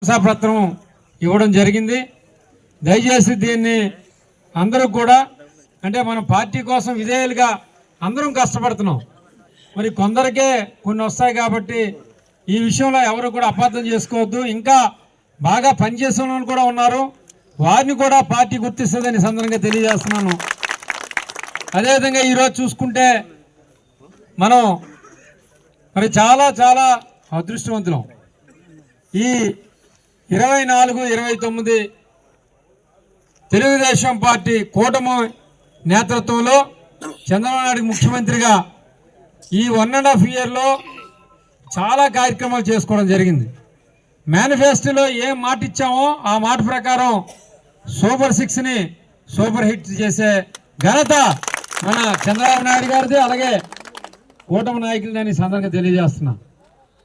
పత్రం ఇవ్వడం జరిగింది. దయచేసి దీన్ని అందరూ కూడా అంటే మనం పార్టీ కోసం విధేయులుగా అందరం కష్టపడుతున్నాం. మరి కొందరికే కొన్ని వస్తాయి కాబట్టి ఈ విషయంలో ఎవరు కూడా అపార్థం చేసుకోవద్దు. ఇంకా బాగా పనిచేసే వాళ్ళు కూడా ఉన్నారు, వారిని కూడా పార్టీ గుర్తిస్తుందని సందర్భంగా తెలియజేస్తున్నాను. అదేవిధంగా ఈరోజు చూసుకుంటే మనం మరి చాలా చాలా అదృష్టవంతులం. ఈ 24-29 తెలుగుదేశం పార్టీ కూటమి నేతృత్వంలో చంద్రబాబు నాయుడు ముఖ్యమంత్రిగా ఈ 1.5 ఇయర్లో చాలా కార్యక్రమాలు చేసుకోవడం జరిగింది. మేనిఫెస్టోలో ఏం మాట ఇచ్చామో ఆ మాట ప్రకారం సూపర్ 6ని సూపర్ హిట్ చేసే ఘనత మన చంద్రబాబు నాయుడు గారిది, అలాగే కూటమి నాయకులని సందర్భంగా తెలియజేస్తున్నా.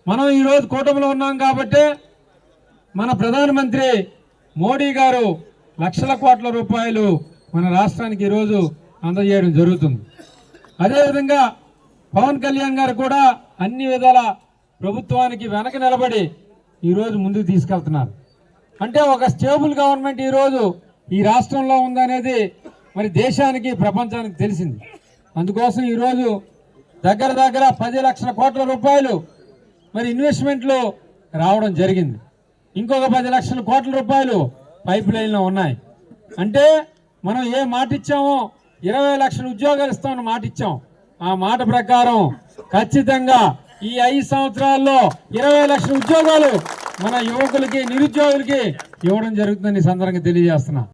మనం ఈరోజు కూటమిలో ఉన్నాం కాబట్టి మన ప్రధానమంత్రి మోడీ గారు లక్షల కోట్ల రూపాయలు మన రాష్ట్రానికి ఈరోజు అందజేయడం జరుగుతుంది. అదేవిధంగా పవన్ కళ్యాణ్ గారు కూడా అన్ని విధాల ప్రభుత్వానికి వెనక నిలబడి ఈరోజు ముందుకు తీసుకెళ్తున్నారు. అంటే ఒక స్టేబుల్ గవర్నమెంట్ ఈరోజు ఈ రాష్ట్రంలో ఉందనేది మరి దేశానికి ప్రపంచానికి తెలిసింది. అందుకోసం ఈరోజు దగ్గర 10 లక్షల కోట్ల రూపాయలు మరి ఇన్వెస్ట్మెంట్లు రావడం జరిగింది. ఇంకొక 10 లక్షల కోట్ల రూపాయలు పైప్ లైన్లో ఉన్నాయి. అంటే మనం ఏ మాట ఇచ్చామో 20 లక్షల ఉద్యోగాలు ఇస్తామని మాట ఇచ్చాం. ఆ మాట ప్రకారం ఖచ్చితంగా ఈ 5 సంవత్సరాల్లో 20 లక్షల ఉద్యోగాలు మన యువకులకి నిరుద్యోగులకి ఇవ్వడం జరుగుతుందని సందర్భంగా తెలియజేస్తున్నా.